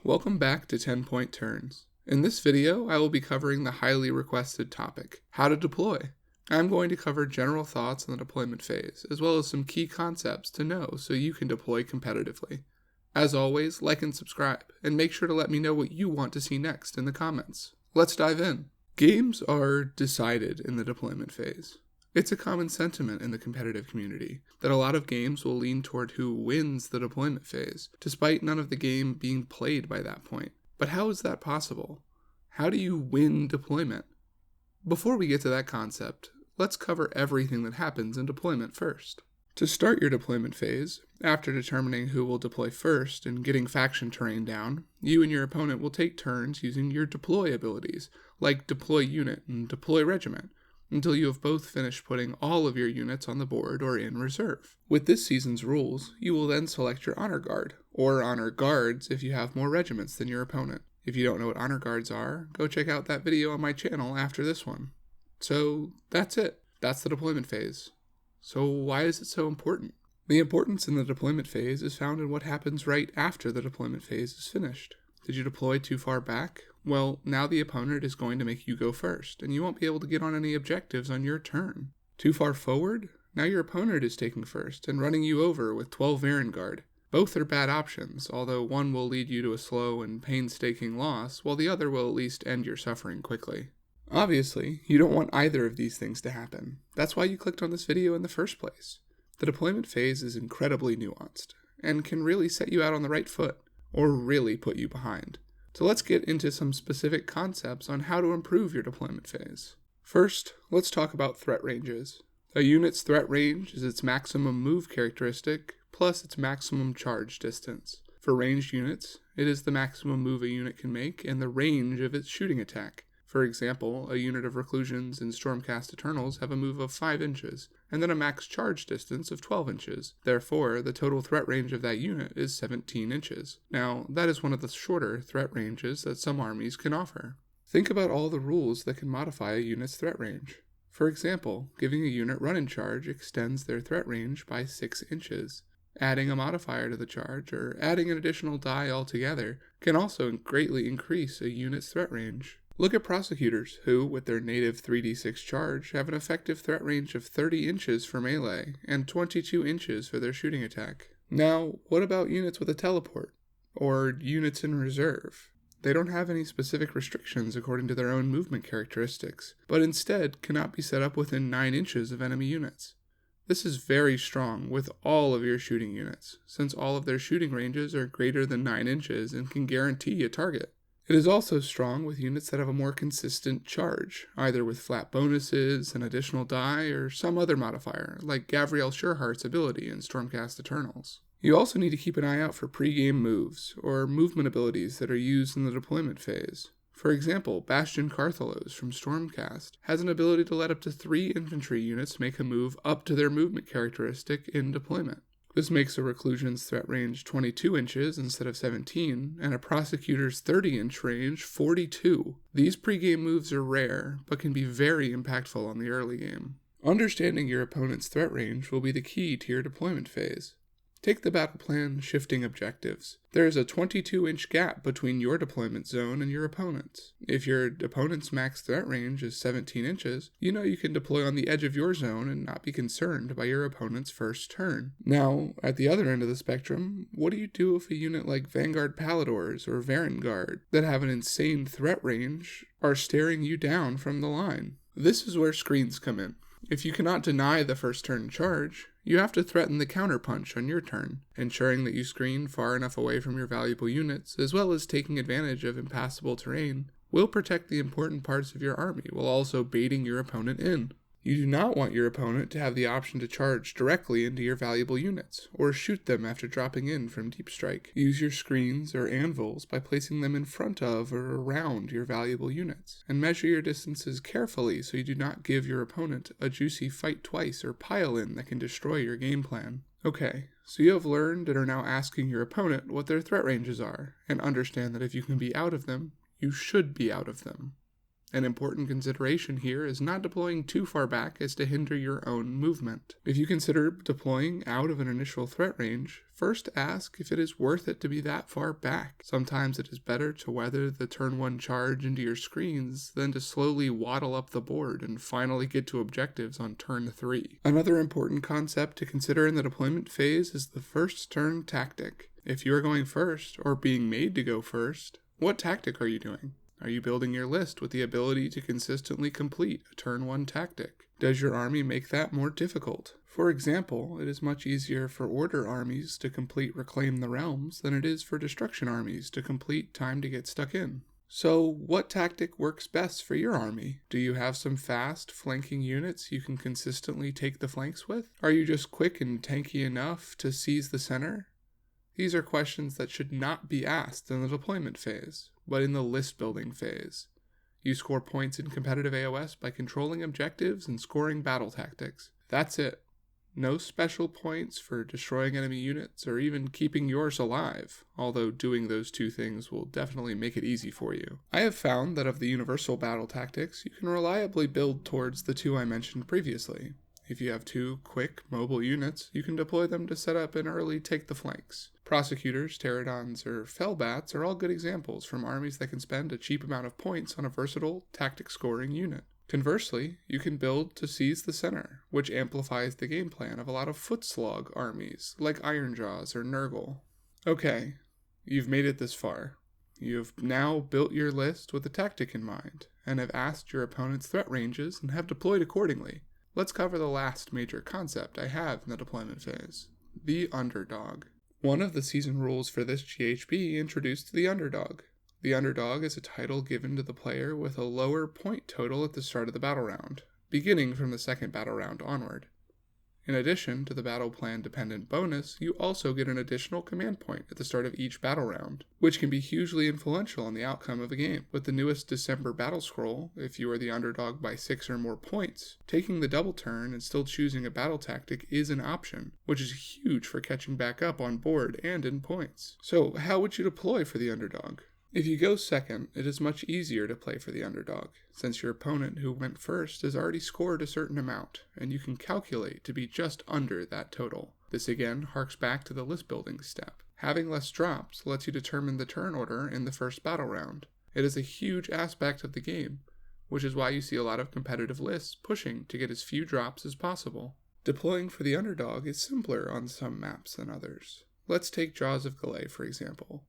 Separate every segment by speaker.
Speaker 1: Welcome back to 10-Point Turns. In this video, I will be covering the highly requested topic, how to deploy. I'm going to cover general thoughts on the deployment phase, as well as some key concepts to know so you can deploy competitively. As always, like and subscribe, and make sure to let me know what you want to see next in the comments. Let's dive in. Games are decided in the deployment phase. It's a common sentiment in the competitive community that a lot of games will lean toward who wins the deployment phase, despite none of the game being played by that point. But how is that possible? How do you win deployment? Before we get to that concept, let's cover everything that happens in deployment first. To start your deployment phase, after determining who will deploy first and getting faction terrain down, you and your opponent will take turns using your deploy abilities, like deploy unit and deploy regiment, until you have both finished putting all of your units on the board or in reserve. With this season's rules, you will then select your honor guard, or honor guards if you have more regiments than your opponent. If you don't know what honor guards are, go check out that video on my channel after this one. So that's it. That's the deployment phase. So why is it so important? The importance in the deployment phase is found in what happens right after the deployment phase is finished. Did you deploy too far back? Well, now the opponent is going to make you go first, and you won't be able to get on any objectives on your turn. Too far forward? Now your opponent is taking first and running you over with 12 Vanguard. Both are bad options, although one will lead you to a slow and painstaking loss, while the other will at least end your suffering quickly. Obviously, you don't want either of these things to happen. That's why you clicked on this video in the first place. The deployment phase is incredibly nuanced, and can really set you out on the right foot, or really put you behind. So let's get into some specific concepts on how to improve your deployment phase. First, let's talk about threat ranges. A unit's threat range is its maximum move characteristic plus its maximum charge distance. For ranged units, it is the maximum move a unit can make and the range of its shooting attack. For example, a unit of Reclusions and Stormcast Eternals have a move of 5 inches, and then a max charge distance of 12 inches. Therefore, the total threat range of that unit is 17 inches. Now, that is one of the shorter threat ranges that some armies can offer. Think about all the rules that can modify a unit's threat range. For example, giving a unit run and charge extends their threat range by 6 inches. Adding a modifier to the charge, or adding an additional die altogether, can also greatly increase a unit's threat range. Look at Prosecutors, who, with their native 3d6 charge, have an effective threat range of 30 inches for melee, and 22 inches for their shooting attack. Now, what about units with a teleport? Or units in reserve? They don't have any specific restrictions according to their own movement characteristics, but instead cannot be set up within 9 inches of enemy units. This is very strong with all of your shooting units, since all of their shooting ranges are greater than 9 inches and can guarantee a target. It is also strong with units that have a more consistent charge, either with flat bonuses, an additional die, or some other modifier, like Gavriel Sureheart's ability in Stormcast Eternals. You also need to keep an eye out for pre-game moves, or movement abilities that are used in the deployment phase. For example, Bastion Carthalos from Stormcast has an ability to let up to 3 infantry units make a move up to their movement characteristic in deployment. This makes a Reclusion's threat range 22 inches instead of 17, and a Prosecutor's 30-inch range 42. These pre-game moves are rare, but can be very impactful on the early game. Understanding your opponent's threat range will be the key to your deployment phase. Take the battle plan shifting objectives. There is a 22-inch gap between your deployment zone and your opponent's. If your opponent's max threat range is 17 inches, you know you can deploy on the edge of your zone and not be concerned by your opponent's first turn. Now, at the other end of the spectrum, what do you do if a unit like Vanguard Paladors or Varangard that have an insane threat range are staring you down from the line? This is where screens come in. If you cannot deny the first turn charge, you have to threaten the counterpunch on your turn, ensuring that you screen far enough away from your valuable units, as well as taking advantage of impassable terrain, will protect the important parts of your army while also baiting your opponent in. You do not want your opponent to have the option to charge directly into your valuable units, or shoot them after dropping in from deep strike. Use your screens or anvils by placing them in front of or around your valuable units, and measure your distances carefully so you do not give your opponent a juicy fight twice or pile-in that can destroy your game plan. Okay, so you have learned and are now asking your opponent what their threat ranges are, and understand that if you can be out of them, you should be out of them. An important consideration here is not deploying too far back as to hinder your own movement. If you consider deploying out of an initial threat range, first ask if it is worth it to be that far back. Sometimes it is better to weather the turn 1 charge into your screens than to slowly waddle up the board and finally get to objectives on turn 3. Another important concept to consider in the deployment phase is the first turn tactic. If you are going first, or being made to go first, what tactic are you doing? Are you building your list with the ability to consistently complete a turn 1 tactic? Does your army make that more difficult? For example, it is much easier for order armies to complete Reclaim the Realms than it is for destruction armies to complete Time to Get Stuck In. So, what tactic works best for your army? Do you have some fast, flanking units you can consistently take the flanks with? Are you just quick and tanky enough to seize the center? These are questions that should not be asked in the deployment phase, but in the list building phase. You score points in competitive AOS by controlling objectives and scoring battle tactics. That's it. No special points for destroying enemy units or even keeping yours alive, although doing those two things will definitely make it easy for you. I have found that of the universal battle tactics, you can reliably build towards the two I mentioned previously. If you have 2 quick, mobile units, you can deploy them to set up and early take the flanks. Prosecutors, Pterodons, or Fellbats are all good examples from armies that can spend a cheap amount of points on a versatile, tactic-scoring unit. Conversely, you can build to seize the center, which amplifies the game plan of a lot of foot slog armies, like Ironjaws or Nurgle. Okay, you've made it this far. You have now built your list with a tactic in mind, and have asked your opponent's threat ranges and have deployed accordingly. Let's cover the last major concept I have in the deployment phase, the underdog. One of the season rules for this GHB introduced the underdog. The underdog is a title given to the player with a lower point total at the start of the battle round, beginning from the second battle round onward. In addition to the battle plan dependent bonus, you also get an additional command point at the start of each battle round, which can be hugely influential in the outcome of a game. With the newest December battle scroll, if you are the underdog by 6 or more points, taking the double turn and still choosing a battle tactic is an option, which is huge for catching back up on board and in points. So how would you deploy for the underdog? If you go second, it is much easier to play for the underdog, since your opponent who went first has already scored a certain amount, and you can calculate to be just under that total. This again harks back to the list building step. Having less drops lets you determine the turn order in the first battle round. It is a huge aspect of the game, which is why you see a lot of competitive lists pushing to get as few drops as possible. Deploying for the underdog is simpler on some maps than others. Let's take Jaws of Galay for example.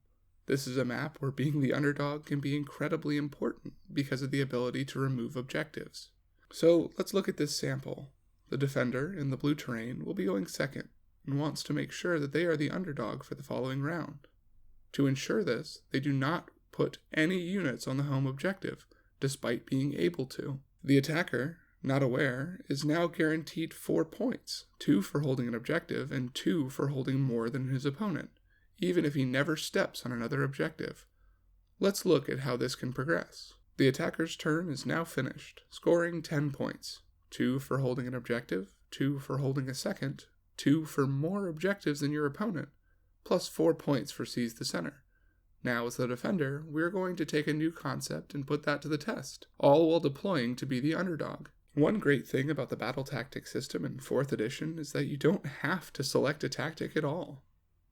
Speaker 1: This is a map where being the underdog can be incredibly important because of the ability to remove objectives. So let's look at this sample. The defender in the blue terrain will be going second and wants to make sure that they are the underdog for the following round. To ensure this, they do not put any units on the home objective, despite being able to. The attacker, not aware, is now guaranteed 4 points, 2 for holding an objective and 2 for holding more than his opponent, even if he never steps on another objective. Let's look at how this can progress. The attacker's turn is now finished, scoring 10 points, 2 for holding an objective, 2 for holding a second, 2 for more objectives than your opponent, plus 4 points for seize the center. Now as the defender, we're going to take a new concept and put that to the test, all while deploying to be the underdog. One great thing about the battle tactic system in 4th edition is that you don't have to select a tactic at all.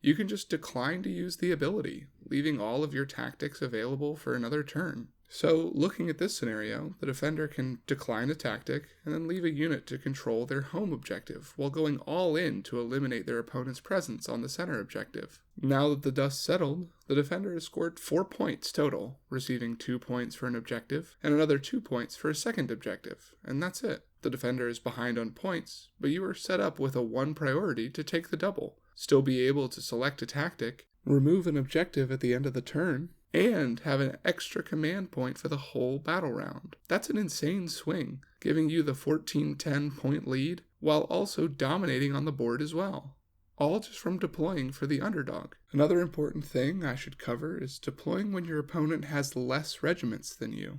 Speaker 1: You can just decline to use the ability, leaving all of your tactics available for another turn. So, looking at this scenario, the defender can decline a tactic and then leave a unit to control their home objective, while going all in to eliminate their opponent's presence on the center objective. Now that the dust settled, the defender has scored 4 points total, receiving 2 points for an objective and another 2 points for a second objective, and that's it. The defender is behind on points, but you are set up with a 1 priority to take the double, still be able to select a tactic, remove an objective at the end of the turn, and have an extra command point for the whole battle round. That's an insane swing, giving you the 14-10 point lead, while also dominating on the board as well. All just from deploying for the underdog. Another important thing I should cover is deploying when your opponent has less regiments than you.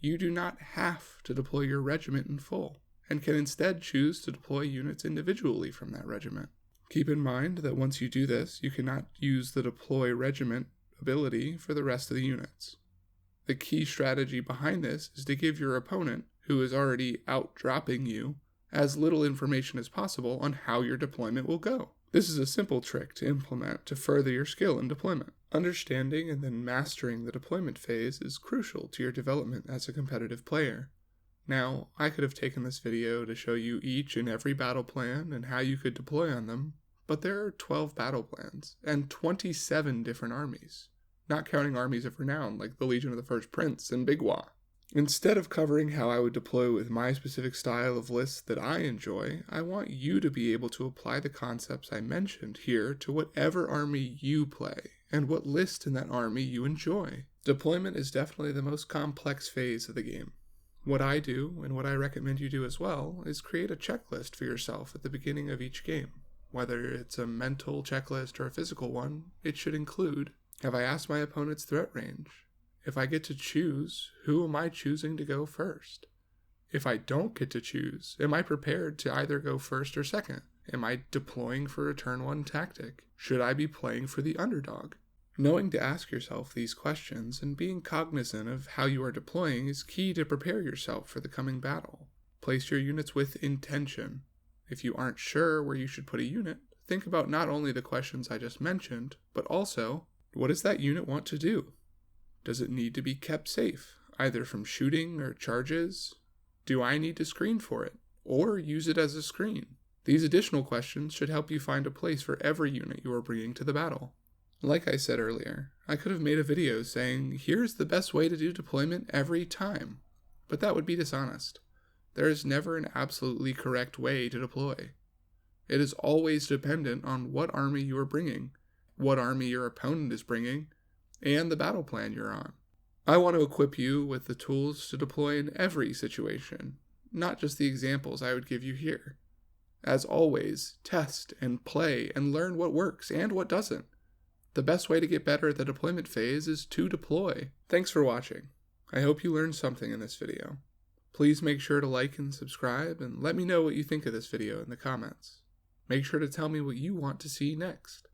Speaker 1: You do not have to deploy your regiment in full, and can instead choose to deploy units individually from that regiment. Keep in mind that once you do this, you cannot use the deploy regiment ability for the rest of the units. The key strategy behind this is to give your opponent, who is already out-dropping you, as little information as possible on how your deployment will go. This is a simple trick to implement to further your skill in deployment. Understanding and then mastering the deployment phase is crucial to your development as a competitive player. Now, I could have taken this video to show you each and every battle plan and how you could deploy on them, but there are 12 battle plans and 27 different armies, not counting armies of renown like the Legion of the First Prince and Big Wa. Instead of covering how I would deploy with my specific style of lists that I enjoy, I want you to be able to apply the concepts I mentioned here to whatever army you play and what list in that army you enjoy. Deployment is definitely the most complex phase of the game. What I do, and what I recommend you do as well, is create a checklist for yourself at the beginning of each game. Whether it's a mental checklist or a physical one, it should include: have I asked my opponent's threat range? If I get to choose, who am I choosing to go first? If I don't get to choose, am I prepared to either go first or second? Am I deploying for a turn 1 tactic? Should I be playing for the underdog? Knowing to ask yourself these questions and being cognizant of how you are deploying is key to prepare yourself for the coming battle. Place your units with intention. If you aren't sure where you should put a unit, think about not only the questions I just mentioned, but also, what does that unit want to do? Does it need to be kept safe, either from shooting or charges? Do I need to screen for it, or use it as a screen? These additional questions should help you find a place for every unit you are bringing to the battle. Like I said earlier, I could have made a video saying, here's the best way to do deployment every time, but that would be dishonest. There is never an absolutely correct way to deploy. It is always dependent on what army you are bringing, what army your opponent is bringing, and the battle plan you're on. I want to equip you with the tools to deploy in every situation, not just the examples I would give you here. As always, test and play and learn what works and what doesn't. The best way to get better at the deployment phase is to deploy. Thanks for watching. I hope you learned something in this video. Please make sure to like and subscribe, and let me know what you think of this video in the comments. Make sure to tell me what you want to see next.